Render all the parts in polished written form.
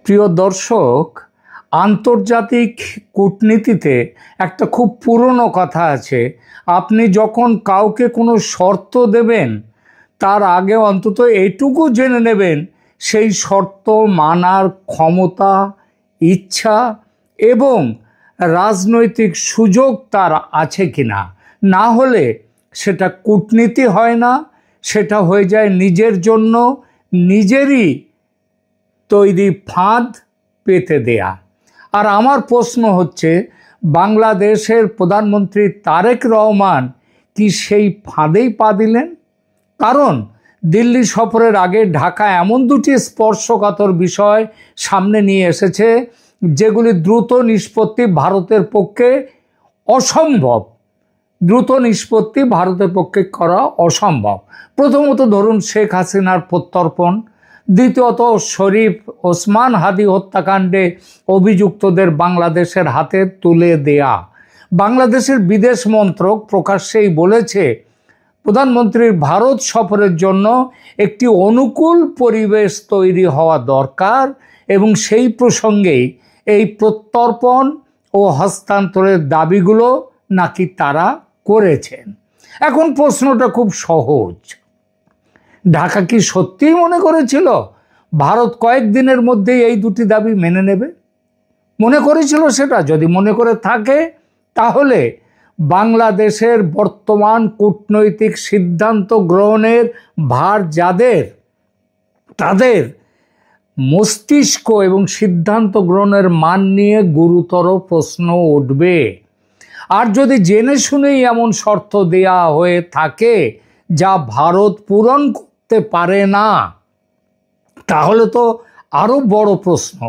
প্রিয় দর্শক, আন্তর্জাতিক কূটনীতিতে একটা খুব পুরনো কথা আছে। আপনি যখন কাউকে কোনো শর্ত দেবেন তার আগে অন্তত এইটুকু জেনে নেবেন সেই শর্ত মানার ক্ষমতা, ইচ্ছা এবং রাজনৈতিক সুযোগ তার আছে কিনা। না হলে সেটা কূটনীতি হয় না, সেটা হয়ে যায় নিজের জন্য নিজেরই তৈরি ফাঁদ পেতে দেয়া। আর আমার প্রশ্ন হচ্ছে, বাংলাদেশের প্রধানমন্ত্রী তারেক রহমান কি সেই ফাঁদেই পা দিলেন? কারণ দিল্লি সফরের আগে ঢাকা এমন দুটি স্পর্শকাতর বিষয় সামনে নিয়ে এসেছে যেগুলি দ্রুত নিষ্পত্তি ভারতের পক্ষে অসম্ভব। দ্রুত নিষ্পত্তি ভারতের পক্ষে করা অসম্ভব। প্রথমত ধরুন শেখ হাসিনার প্রত্যর্পণ, দ্বিতীয়ত শরীফ ওসমান হাদি হত্যাকাণ্ডে অভিযুক্তদের বাংলাদেশের হাতে তুলে দেয়া। বাংলাদেশের বিদেশ মন্ত্রক প্রকাশ্যেই বলেছে প্রধানমন্ত্রীর ভারত সফরের জন্য একটি অনুকূল পরিবেশ তৈরি হওয়া দরকার এবং সেই প্রসঙ্গেই এই প্রত্যর্পণ ও হস্তান্তরের দাবিগুলো নাকি তারা করেছেন। এখন প্রশ্নটা খুব সহজ, ঢাকা কি সত্যিই মনে করেছিল ভারত কয়েকদিনের মধ্যেই এই দুটি দাবি মেনে নেবে? মনে করেছিল সেটা? যদি মনে করে থাকে তাহলে বাংলাদেশের বর্তমান কূটনৈতিক সিদ্ধান্ত গ্রহণের ভার যাদের, তাদের মস্তিষ্ক এবং সিদ্ধান্ত গ্রহণের মান নিয়ে গুরুতর প্রশ্ন উঠবে। আর যদি জেনে শুনেই এমন শর্ত দেয়া হয়ে থাকে যা ভারত পূরণ করতে পারে না, তাহলে তো আরও বড় প্রশ্ন,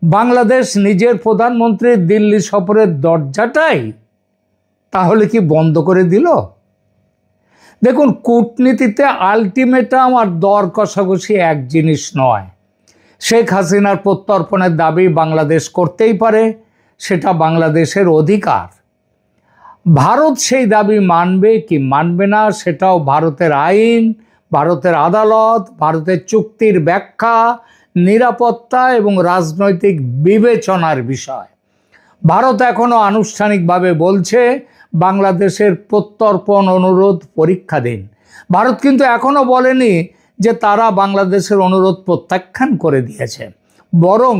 বাংলাদেশ নিজের প্রধানমন্ত্রীর দিল্লি সফরের দরজাটাই তাহলে কি বন্ধ করে দিল? দেখুন, কূটনীতিতে আলটিমেটাম আর দর কষাকষি এক জিনিস নয়। শেখ হাসিনার প্রত্যর্পণের দাবি বাংলাদেশ করতেই পারে, সেটা বাংলাদেশের অধিকার। ভারত সেই দাবি মানবে কি মানবে না সেটাও ভারতের আইন, ভারতের আদালত, ভারতের চুক্তির ব্যাখ্যা, নিরাপত্তা এবং রাজনৈতিক বিবেচনার বিষয়। ভারত এখনও আনুষ্ঠানিকভাবে বলছে বাংলাদেশের প্রত্যর্পণ অনুরোধ পরীক্ষা দিন। ভারত কিন্তু এখনও বলেনি যে তারা বাংলাদেশের অনুরোধ প্রত্যাখ্যান করে দিয়েছে। বরং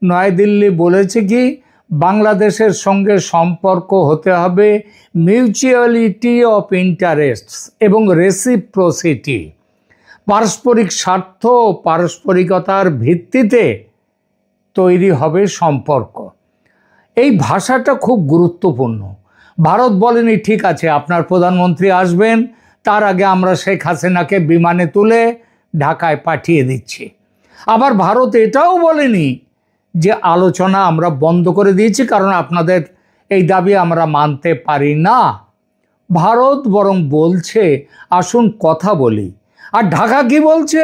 নয়াদিল্লি বলেছে কি, বাংলাদেশের সঙ্গে সম্পর্ক হতে হবে মিউচুয়ালিটি অফ ইন্টারেস্টস এবং রেসিপ্রোসিটি, পারস্পরিক স্বার্থ ও পারস্পরিকতার ভিত্তিতে তৈরি হবে সম্পর্ক। এই ভাষাটা খুব গুরুত্বপূর্ণ। ভারত বলেনি ঠিক আছে আপনার প্রধানমন্ত্রী আসবেন, তার আগে আমরা শেখ হাসিনাকে বিমানে তুলে ঢাকায় পাঠিয়ে দিচ্ছি। আবার ভারত এটাও বলেনি যে আলোচনা আমরা বন্ধ করে দিয়েছি কারণ আপনাদের এই দাবি আমরা মানতে পারি না। ভারত বরং বলছে আসুন কথা বলি। আর ঢাকা কি বলছে?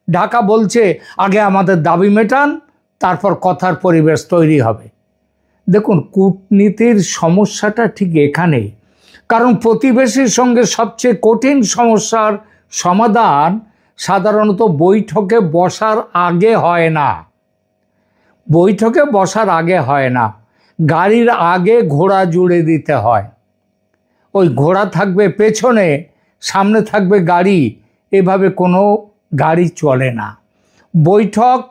ঢাকা বলছে আগে আমাদের দাবি মেটান, তারপর কথার পরিবেশ তৈরি হবে। দেখুন, কূটনীতির সমস্যাটা ঠিক এখানেই। কারণ প্রতিবেশীর সঙ্গে সবচেয়ে কঠিন সমস্যার সমাধান সাধারণত বৈঠকে বসার আগে হয় না। বৈঠকে বসার আগে হয় না, গাড়ির আগে ঘোড়া জুড়ে দিতে হয়। ওই ঘোড়া থাকবে পেছনে, সামনে থাকবে গাড়ি, এভাবে কোনো গাড়ি চলে না। বৈঠক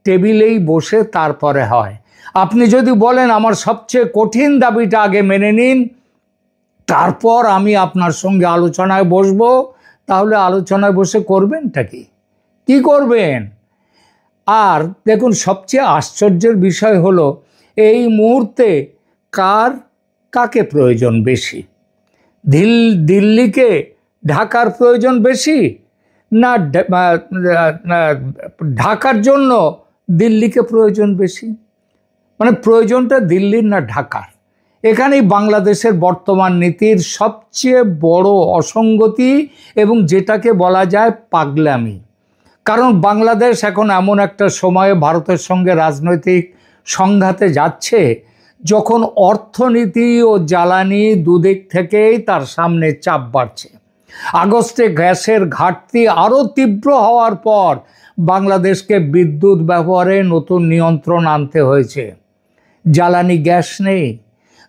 টেবিলেই বসে তারপরে হয়। আপনি যদি বলেন আমার সবচেয়ে কঠিন দাবিটা আগে মেনে নিন, তারপর আমি আপনার সঙ্গে আলোচনায় বসবো, তাহলে আলোচনায় বসে করবেনটা কি? কি করবেন? আর দেখুন, সবচেয়ে আশ্চর্যের বিষয় হলো এই মুহূর্তে কাকে প্রয়োজন বেশি? দিল্লিকে ঢাকার প্রয়োজন বেশি, না ঢাকার জন্য দিল্লিকে প্রয়োজন বেশি? মানে প্রয়োজনটা দিল্লির না ঢাকার? এখানেই বাংলাদেশের বর্তমান নীতির সবচেয়ে বড় অসঙ্গতি এবং যেটাকে বলা যায় পাগলামি। কারণ বাংলাদেশ এখন এমন একটা সময়ে ভারতের সঙ্গে রাজনৈতিক সংঘাতে যাচ্ছে যখন অর্থনীতি ও জ্বালানি দুদিক থেকেই তার সামনে চাপ বাড়ছে। আগস্টে গ্যাসের ঘাটতি আরও তীব্র হওয়ার পর বাংলাদেশকে বিদ্যুৎ ব্যবহারে নতুন নিয়ন্ত্রণ আনতে হয়েছে। জ্বালানি গ্যাস নেই।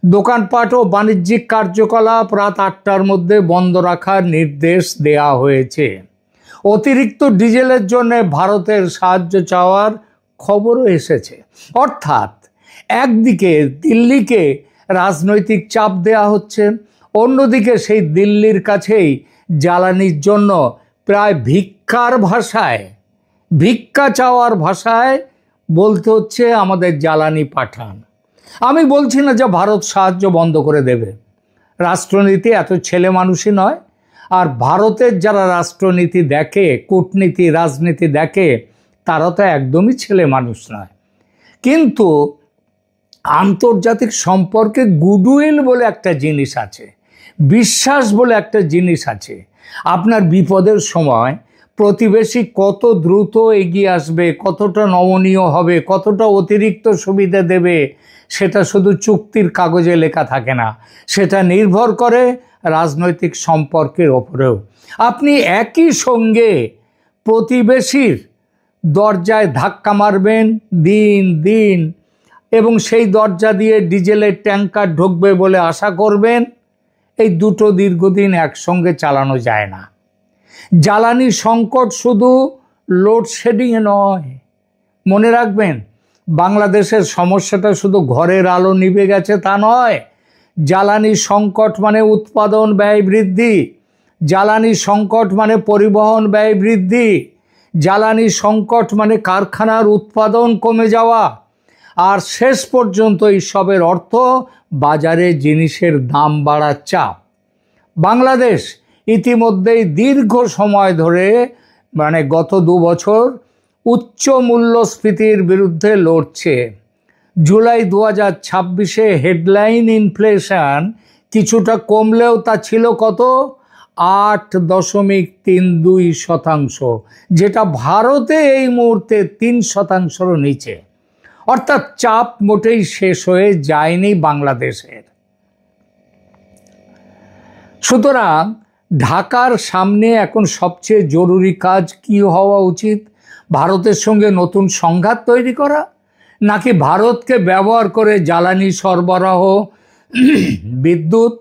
দোকানপাট ও বাণিজ্যিক কার্যকলাপ রাত 8টার মধ্যে বন্ধ রাখার নির্দেশ দেয়া হয়েছে। অতিরিক্ত ডিজেলের জন্য ভারতের সাহায্য চাওয়ার খবরও এসেছে। অর্থাৎ একদিকে দিল্লিকে রাজনৈতিক চাপ দেয়া হচ্ছে, অন্যদিকে সেই দিল্লির কাছেই জ্বালানির জন্য প্রায় ভিক্ষা চাওয়ার ভাষায় বলতে হচ্ছে আমাদের জ্বালানি পাঠান। আমি বলছি না যে ভারত সাহায্য বন্ধ করে দেবে, রাষ্ট্রনীতি এত ছেলে মানুষই নয়। আর ভারতের যারা রাষ্ট্রনীতি দেখে, কূটনীতি, রাজনীতি দেখে, তারা তো একদমই ছেলে মানুষ নয়। কিন্তু আন্তর্জাতিক সম্পর্কে গুডউইল বলে একটা জিনিস আছে, বিশ্বাস বলে একটা জিনিস আছে। আপনার বিপদের সময় প্রতিবেশী কত দ্রুত এগিয়ে আসবে, কতটা নমনীয় হবে, কতটা অতিরিক্ত সুবিধা দেবে, সেটা শুধু চুক্তির কাগজে লেখা থাকে না, সেটা নির্ভর করে রাজনৈতিক সম্পর্কের ওপরেও। আপনি একই সঙ্গে প্রতিবেশীর দরজায় ধাক্কা মারবেন দিন এবং সেই দরজা দিয়ে ডিজেলের ট্যাঙ্কার ঢুকবে বলে আশা করবেন, এই দুটো দীর্ঘদিন একসঙ্গে চালানো যায় না। জ্বালানি সংকট শুধু লোডশেডিংয়ে নয়, মনে রাখবেন, বাংলাদেশের সমস্যাটা শুধু ঘরের আলো নিভে গেছে তা নয়। জ্বালানি সংকট মানে উৎপাদন ব্যয় বৃদ্ধি, জ্বালানি সংকট মানে পরিবহন ব্যয় বৃদ্ধি, জ্বালানি সংকট মানে কারখানার উৎপাদন কমে যাওয়া, আর শেষ পর্যন্ত এইসবের অর্থ বাজারে জিনিসের দাম বাড়ার চাপ। বাংলাদেশ ইতিমধ্যেই দীর্ঘ সময় ধরে গত 2 বছর উচ্চ মূল্যস্ফীতির বিরুদ্ধে লড়ছে। জুলাই 2026-এ হেডলাইন ইনফ্লেশন কিছুটা কমলেও তা ছিল কত? 8.32%, যেটা ভারতে এই মুহূর্তে 3%-রও নিচে। অর্থাৎ চাপ মোটেই শেষ হয়ে যায়নি বাংলাদেশের। সুতরাং ঢাকার সামনে এখন সবচেয়ে জরুরি কাজ কি হওয়া উচিত? ভারতের সঙ্গে নতুন সংঘাত তৈরি করা, নাকি ভারতকে ব্যবহার করে জ্বালানি সরবরাহ, বিদ্যুৎ,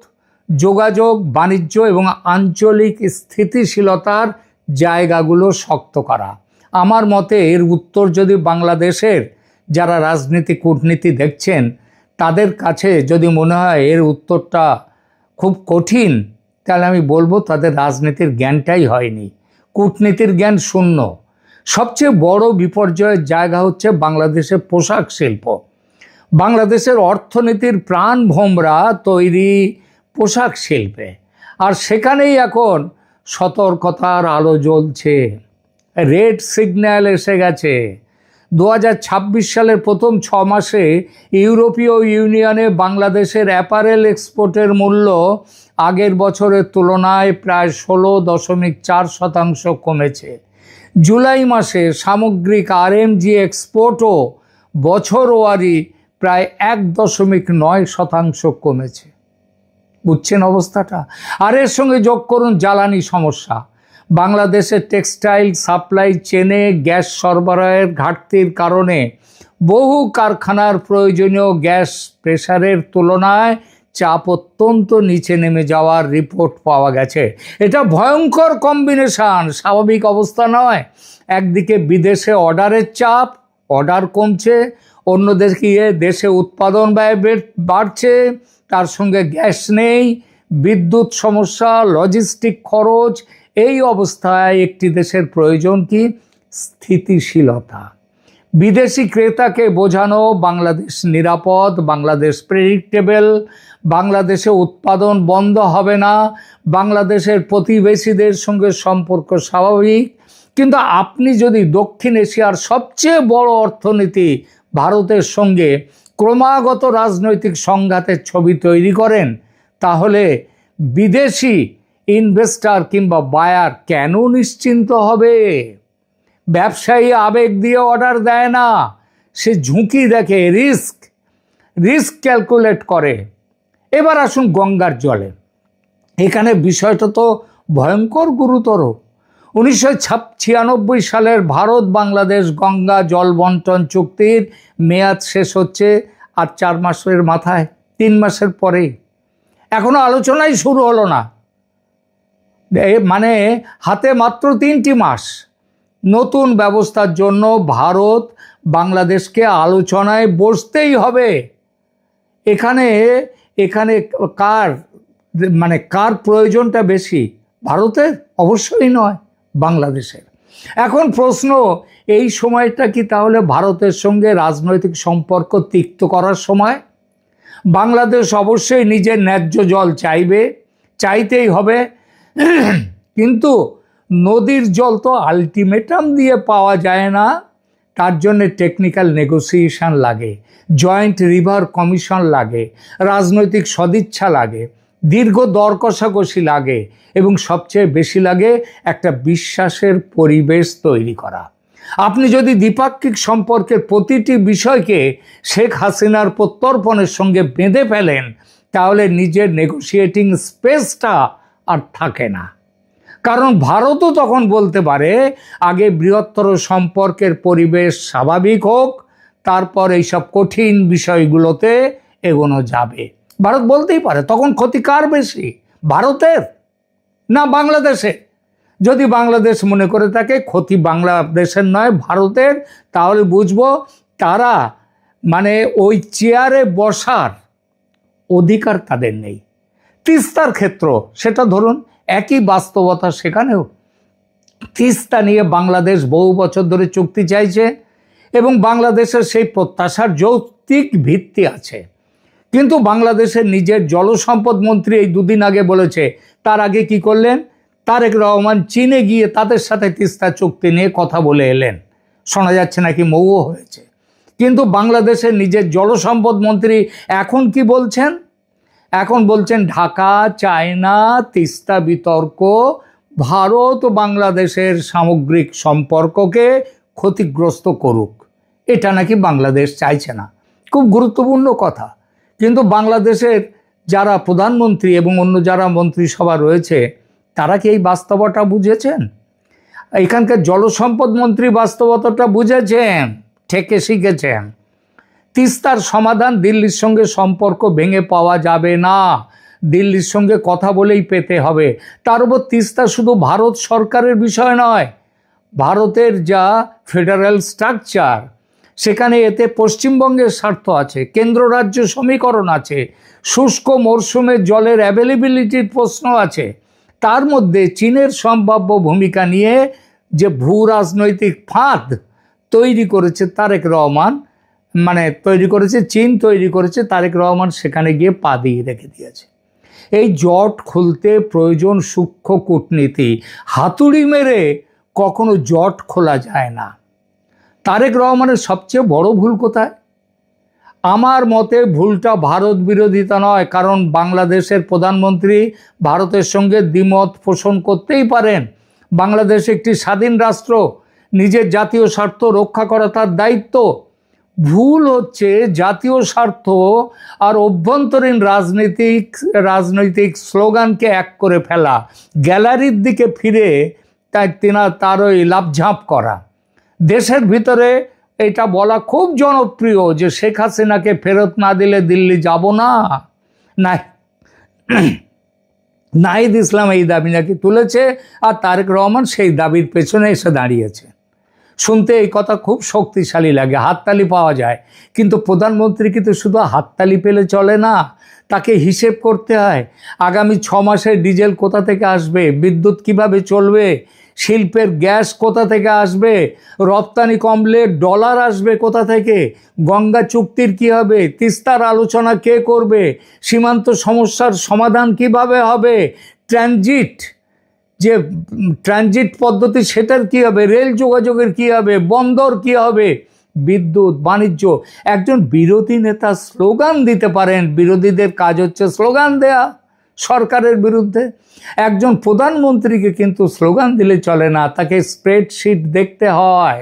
যোগাযোগ, বাণিজ্য এবং আঞ্চলিক স্থিতিশীলতার জায়গাগুলো শক্ত করা? আমার মতে এর উত্তর যদি বাংলাদেশের যারা রাজনীতি কূটনীতি দেখছেন তাদের কাছে যদি মনে হয় এর উত্তরটা খুব কঠিন, তাহলে আমি বলবো তাদের রাজনীতির জ্ঞানটাই হয়নি, কূটনীতির জ্ঞান শূন্য। সবচেয়ে বড় বিপর্যয়ের জায়গা হচ্ছে বাংলাদেশের পোশাক শিল্প। বাংলাদেশের অর্থনীতির প্রাণভোমরা তৈরি পোশাক শিল্পে, আর সেখানেই এখন সতর্কতার আলো জ্বলছে, রেড সিগন্যাল এসে গেছে। 2026 সালের প্রথম 6 মাসে ইউরোপীয় ইউনিয়নে বাংলাদেশের অ্যাপারেল এক্সপোর্টের মূল্য আগের বছরের তুলনায় প্রায় 16.4% কমেছে। জুলাই মাসে সামগ্রিক আরএমজি এক্সপোর্টও বছরওয়ারি প্রায় 1.9% কমেছে। বুঝছেন অবস্থাটা? আর এর সঙ্গে যোগ করুন জ্বালানি সমস্যা। বাংলাদেশের টেক্সটাইল সাপ্লাই চেনে গ্যাস সরবরাহের ঘাটতির কারণে বহু কারখানার প্রয়োজনীয় গ্যাস প্রেসারের তুলনায় চাপ অত্যন্ত নিচে নেমে যাওয়ার রিপোর্ট পাওয়া গেছে। এটা ভয়ঙ্কর কম্বিনেশন, স্বাভাবিক অবস্থা নয়। একদিকে বিদেশে অর্ডারের চাপ, অর্ডার কমছে, অন্যদিকে দেশে উৎপাদন ব্যয় বাড়ছে, তার সঙ্গে গ্যাস নেই, বিদ্যুৎ সমস্যা, লজিস্টিক খরচ। এই অবস্থায় একটি দেশের প্রয়োজন কি? স্থিতিশীলতা। বিদেশি ক্রেতাকে বোঝানো বাংলাদেশ নিরাপদ, বাংলাদেশ প্রেডিক্টেবল, বাংলাদেশে উৎপাদন বন্ধ হবে না, বাংলাদেশের প্রতিবেশীদের সঙ্গে সম্পর্ক স্বাভাবিক। কিন্তু আপনি যদি দক্ষিণ এশিয়ার সবচেয়ে বড় অর্থনীতি ভারতের সঙ্গে ক্রমাগত রাজনৈতিক সংঘাতের ছবি তৈরি করেন, তাহলে বিদেশি ইনভেস্টর কিংবা বায়ার কেন নিশ্চিন্ত হবে? ব্যবসায়ী আবেগ দিয়ে অর্ডার দেয় না, সে ঝুঁকি দেখে, রিস্ক ক্যালকুলেট করে। এবার আসুন গঙ্গার জলে। এখানে বিষয়টা তো ভয়ঙ্কর গুরুতর। 1996 সালের ভারত বাংলাদেশ গঙ্গা জল বন্টন চুক্তির মেয়াদ শেষ হচ্ছে আর 4 মাসের মাথায়, 3 মাসের পরেই এখনো আলোচনাই শুরু হলো না। মানে হাতে মাত্র 3টি মাস। নতুন ব্যবস্থার জন্য ভারত বাংলাদেশকে আলোচনায় বসতেই হবে। এখানে এখানে কার প্রয়োজনটা বেশি? ভারতের? অবশ্যই নয়, বাংলাদেশের। এখন প্রশ্ন, এই সময়টা কি তাহলে ভারতের সঙ্গে রাজনৈতিক সম্পর্ক তিক্ত করার সময়? বাংলাদেশ অবশ্যই নিজের ন্যায্য জল চাইবে, চাইতেই হবে, কিন্তু নদীর জল তো আলটিমেটাম দিয়ে পাওয়া যায় না। তার জন্য টেকনিক্যাল নেগোসিয়েশন লাগে, জয়েন্ট রিভার কমিশন লাগে, রাজনৈতিক সদিচ্ছা লাগে, দীর্ঘ দর কষাকষি লাগে, এবং সবচেয়ে বেশি লাগে একটা বিশ্বাসের পরিবেশ তৈরি করা। আপনি যদি দ্বিপাক্ষিক সম্পর্কের প্রতিটি বিষয়কে শেখ হাসিনার প্রত্যর্পণের সঙ্গে বেঁধে ফেলেন, তাহলে নিজের নেগোশিয়েটিং স্পেসটা আর থাকে না। কারণ ভারতও তখন বলতে পারে আগে বৃহত্তর সম্পর্কের পরিবেশ স্বাভাবিক হোক, তারপর এইসব কঠিন বিষয়গুলোতে এগোনো যাবে। ভারত বলতেই পারে। তখন ক্ষতি কার বেশি, ভারতের না বাংলাদেশে? যদি বাংলাদেশ মনে করে থাকে ক্ষতি বাংলাদেশের নয় ভারতের, তাহলে বুঝবো তারা ওই চেয়ারে বসার অধিকার তাদের নেই। তিস্তার ক্ষেত্র সেটা ধরুন, একই বাস্তবতা সেখানেও। তিস্তা নিয়ে বাংলাদেশ বহু বছর ধরে চুক্তি চাইছে এবং বাংলাদেশের সেই প্রত্যাশার যৌক্তিক ভিত্তি আছে, কিন্তু বাংলাদেশের নিজের জলসম্পদ মন্ত্রী এই 2 দিন আগে বলেছে। তার আগে কি করলেন? তারেক রহমান চীনে গিয়ে তাদের সাথে তিস্তা চুক্তি নিয়ে কথা বলে এলেন, শোনা যাচ্ছে নাকি মৌও হয়েছে। কিন্তু বাংলাদেশের নিজের জলসম্পদ মন্ত্রী এখন কি বলছেন? এখন বলছেন ঢাকা চায় না তিস্তা বিতর্ক ভারত ও বাংলাদেশের সামগ্রিক সম্পর্ককে ক্ষতিগ্রস্ত করুক। এটা নাকি বাংলাদেশ চাইছে না। খুব গুরুত্বপূর্ণ কথা। কিন্তু বাংলাদেশের যারা প্রধানমন্ত্রী এবং অন্য যারা মন্ত্রিসভা রয়েছে, তারা কি এই বাস্তবতা বুঝেছেন? এখানকার জলসম্পদ মন্ত্রী বাস্তবতাটা বুঝেছেন, ঠেকে শিখেছেন। তিস্তার সমাধান দিল্লির সঙ্গে সম্পর্ক ভেঙে পাওয়া যাবে না, দিল্লির সঙ্গে কথা বলেই পেতে হবে। তার উপর তিস্তা শুধু ভারত সরকারের বিষয় নয়, ভারতের যা ফেডারেল স্ট্রাকচার সেখানে এতে পশ্চিমবঙ্গের স্বার্থ আছে, কেন্দ্র রাজ্য সমীকরণ আছে, শুষ্ক মরশুমে জলের অ্যাভেলেবিলিটির প্রশ্ন আছে। তার মধ্যে চীনের সম্ভাব্য ভূমিকা নিয়ে যে ভূ রাজনৈতিক ফাঁদ তৈরি করেছে তারেক রহমান, চীন তৈরি করেছে, তারেক রহমান সেখানে গিয়ে পা দিয়ে রেখে দিয়েছে। এই জট খুলতে প্রয়োজন সূক্ষ্ম কূটনীতি। হাতুড়ি মেরে কখনো জট খোলা যায় না। তারেক রহমানের সবচেয়ে বড় ভুল কোথায়? আমার মতে ভুলটা ভারত বিরোধিতা নয়, কারণ বাংলাদেশের প্রধানমন্ত্রী ভারতের সঙ্গে দ্বিমত পোষণ করতেই পারেন। বাংলাদেশ একটি স্বাধীন রাষ্ট্র, নিজের জাতীয় স্বার্থ রক্ষা করা তার দায়িত্ব। ভুল হচ্ছে জাতীয় স্বার্থ আর অভ্যন্তরীণ রাজনৈতিক স্লোগানকে এক করে ফেলা, গ্যালারির দিকে ফিরে তার ওই লাফঝাঁপ করা। দেশের ভিতরে এটা বলা খুব জনপ্রিয় যে শেখ হাসিনাকে ফেরত না দিলে দিল্লি যাব না। নাহিদ ইসলাম এই দাবি নাকি তুলেছে, আর তারেক রহমান সেই দাবির পেছনে এসে দাঁড়িয়েছে। শুনতে এই কথা খুব শক্তিশালী লাগে, হাততালি পাওয়া যায়, কিন্তু প্রধানমন্ত্রী কিন্তু শুধু হাততালি পেলে চলে না, তাকে হিসেব করতে হয়। আগামী 6 মাসে ডিজেল কোথা থেকে আসবে, বিদ্যুৎ কিভাবে চলবে, শিল্পের গ্যাস কোথা থেকে আসবে, রপ্তানি কমলে ডলার আসবে কোথা থেকে, গঙ্গা চুক্তির কী হবে, তিস্তার আলোচনা কে করবে, সীমান্ত সমস্যার সমাধান কিভাবে হবে, ট্রানজিট পদ্ধতি সেটার কী হবে, রেল যোগাযোগের কী হবে, বন্দর কী হবে, বিদ্যুৎ, বাণিজ্য। একজন বিরোধী নেতা স্লোগান দিতে পারেন, বিরোধীদের কাজ হচ্ছে স্লোগান দেয়া সরকারের বিরুদ্ধে। একজন প্রধানমন্ত্রীকে কিন্তু স্লোগান দিলে চলে না, তাকে স্প্রেডশিট দেখতে হয়,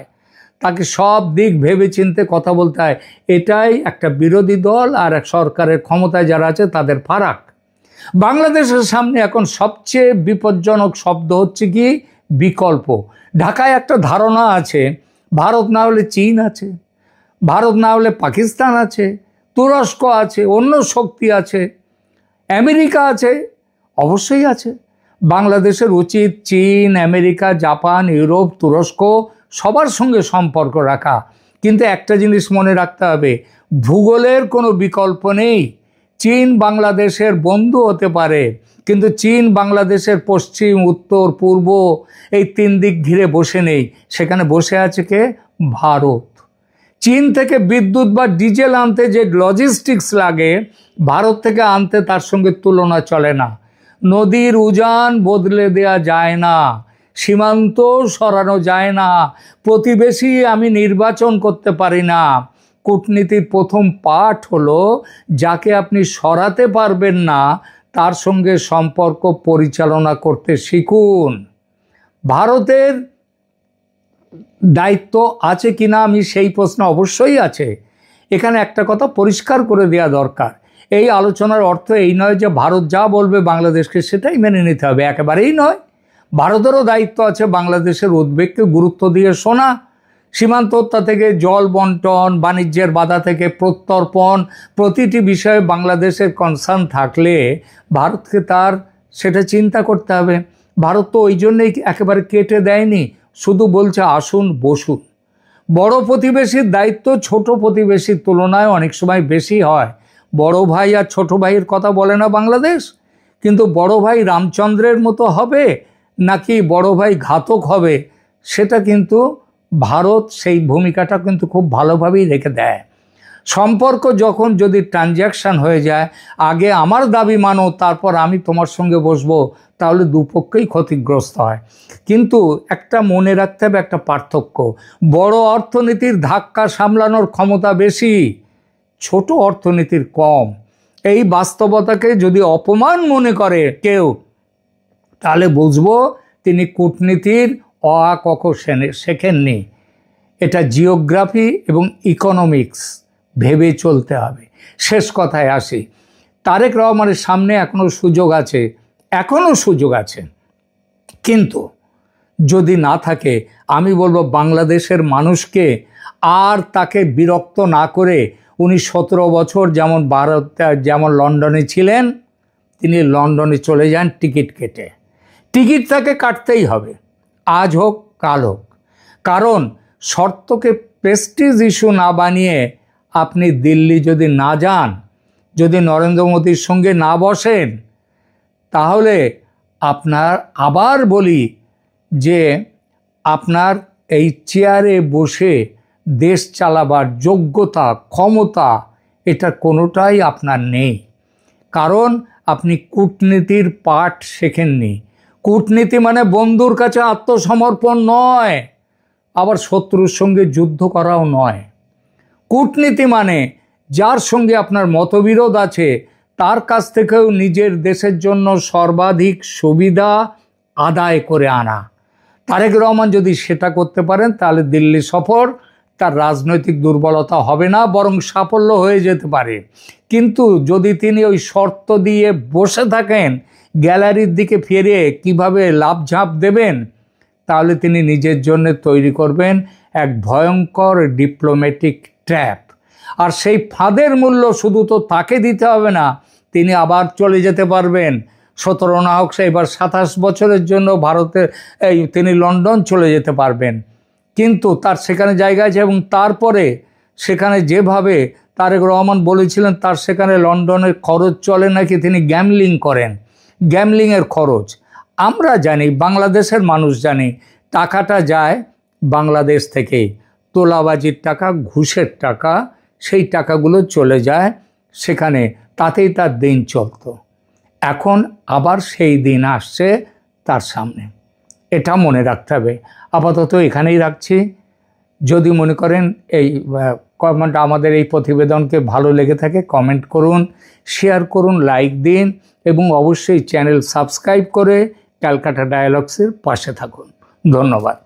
তাকে সব দিক ভেবে চিনতে কথা বলতে হয়। এটাই একটা বিরোধী দল আর এক সরকারের ক্ষমতায় যারা আছে তাদের ফারাক। বাংলাদেশের সামনে এখন সবচেয়ে বিপজ্জনক শব্দ হচ্ছে কি? বিকল্প। ঢাকায় একটা ধারণা আছে ভারত না হলে চীন আছে, ভারত না হলে পাকিস্তান আছে, তুরস্ক আছে, অন্য শক্তি আছে, আমেরিকা আছে। অবশ্যই আছে। বাংলাদেশের উচিত চীন, আমেরিকা, জাপান, ইউরোপ, তুরস্ক সবার সঙ্গে সম্পর্ক রাখা। কিন্তু একটা জিনিস মনে রাখতে হবে, ভূগোলের কোনো বিকল্প নেই। চীন বাংলাদেশের বন্ধু হতে পারে, কিন্তু চীন বাংলাদেশের পশ্চিম, উত্তর, পূর্ব এই 3 দিক ঘিরে বসে নেই। সেখানে বসে আছে কে? ভারত। চীন থেকে বিদ্যুৎ বা ডিজেল আনতে যে লজিস্টিক্স লাগে, ভারত থেকে আনতে তার সঙ্গে তুলনা চলে না। নদীর উজান বদলে দেয়া যায় না, সীমান্ত সরানো যায় না, প্রতিবেশী আমি নির্বাচন করতে পারি না। কূটনীতির প্রথম পাঠ হলো, যাকে আপনি সরাতে পারবেন না তার সঙ্গে সম্পর্ক পরিচালনা করতে শিখুন। ভারতের দায়িত্ব আছে কিনা আমি সেই প্রশ্ন অবশ্যই আছে। এখানে একটা কথা পরিষ্কার করে দেওয়া দরকার, এই আলোচনার অর্থ এই নয় যে ভারত যা বলবে বাংলাদেশকে সেটাই মেনে নিতে হবে, একেবারেই নয়। ভারতেরও দায়িত্ব আছে বাংলাদেশের উদ্বেগকে গুরুত্ব দিয়ে শোনা, সীমান্ত হত্যা থেকে জল বন্টন, বাণিজ্যের বাধা থেকে প্রত্যর্পণ, প্রতিটি বিষয়ে বাংলাদেশের কনসার্ন থাকলে ভারতকে তার সেটা চিন্তা করতে হবে। ভারত তো ওই জন্যই একেবারে কেটে দেয়নি, শুধু বলছে আসুন বসুন। বড় প্রতিবেশীর দায়িত্ব ছোট প্রতিবেশীর তুলনায় অনেক সময় বেশি হয়। বড় ভাই আর ছোট ভাইয়ের কথা বলে না বাংলাদেশ, কিন্তু বড় ভাই রামচন্দ্রের মতো হবে নাকি বড় ভাই ঘাতক হবে, সেটা কিন্তু ভারত সেই ভূমিকাটা কিন্তু খুব ভালোভাবেই রেখে দেয়। সম্পর্ক যখন যদি ট্রানজ্যাকশান হয়ে যায়, আগে আমার দাবি মানো তারপর আমি তোমার সঙ্গে বসবো, তাহলে দুপক্ষেই ক্ষতিগ্রস্ত হয়। কিন্তু একটা মনে রাখতে হবে একটা পার্থক্য, বড় অর্থনীতির ধাক্কা সামলানোর ক্ষমতা বেশি, ছোট অর্থনীতির কম। এই বাস্তবতাকে যদি অপমান মনে করে কেউ, তাহলে বুঝবো তিনি কূটনীতির অ আ ক খ শেখেননি। এটা জিওগ্রাফি এবং ইকোনমিক্স ভেবে চলতে হবে। শেষ কথায় আসি, তারেক রহমানের সামনে এখনও সুযোগ আছে, কিন্তু যদি না থাকে, আমি বলবো বাংলাদেশের মানুষকে আর তাকে বিরক্ত না করে, উনি 17 বছর যেমন লন্ডনে ছিলেন, তিনি লন্ডনে চলে যান টিকিট কেটে। টিকিট তাকে কাটতেই হবে, আজ হোক কাল হোক। কারণ শর্তকে প্রেস্টিজ ইস্যু না বানিয়ে আপনি দিল্লি যদি না যান, যদি নরেন্দ্র মোদীর সঙ্গে না বসেন, তাহলে আপনার, আবার বলি যে আপনার এই চেয়ারে বসে দেশ চালাবার যোগ্যতা, ক্ষমতা এটা কোনোটাই আপনার নেই। কারণ আপনি কূটনীতির পাঠ শেখেননি। কূটনীতি মানে বন্ধুর কাছে আত্মসমর্পণ নয়, আবার শত্রুর সঙ্গে যুদ্ধ করাও নয়। কূটনীতি মানে যার সঙ্গে আপনার মতবিরোধ আছে তার কাছ থেকেও নিজের দেশের জন্য সর্বাধিক সুবিধা আদায় করে আনা। তারেক রহমান যদি সেটা করতে পারেন, তাহলে দিল্লি সফর তার রাজনৈতিক দুর্বলতা হবে না, বরং সাফল্য হয়ে যেতে পারে। কিন্তু যদি তিনি ওই শর্ত দিয়ে বসে থাকেন, গ্যালারির দিকে ফিরে কিভাবে লাফঝাঁপ দেবেন, তাহলে তিনি নিজের জন্য তৈরি করবেন এক ভয়ঙ্কর ডিপ্লোম্যাটিক ট্র্যাপ। আর সেই ফাঁদের মূল্য শুধু তো তাকে দিতে হবে না, তিনি আবার চলে যেতে পারবেন। 17 না হোক, এবার 27 বছরের জন্য তিনি লন্ডন চলে যেতে পারবেন। কিন্তু তার সেখানে জায়গা আছে, এবং তারপরে সেখানে যেভাবে তারেক রহমান বলেছিলেন তার সেখানে লন্ডনের খরচ চলে নাকি, তিনি গ্যামলিং করেন, গ্যামলিংয়ের খরচ। আমরা জানি, বাংলাদেশের মানুষ জানি, টাকাটা যায় বাংলাদেশ থেকেই, তোলাবাজির টাকা, ঘুষের টাকা, সেই টাকাগুলো চলে যায় সেখানে, তাতেই তার দিন চলত। এখন আবার সেই দিন আসছে তার সামনে, এটা মনে রাখতে হবে। আপাতত এখানেই রাখছি। যদি মনে করেন এই কমেন্ট, আমাদের এই প্রতিবেদনকে ভালো লেগে থাকে, কমেন্ট করুন, শেয়ার করুন, লাইক দিন, এবং অবশ্যই চ্যানেল সাবস্ক্রাইব করে ক্যালকাটা ডায়ালগসের পাশে থাকুন। ধন্যবাদ।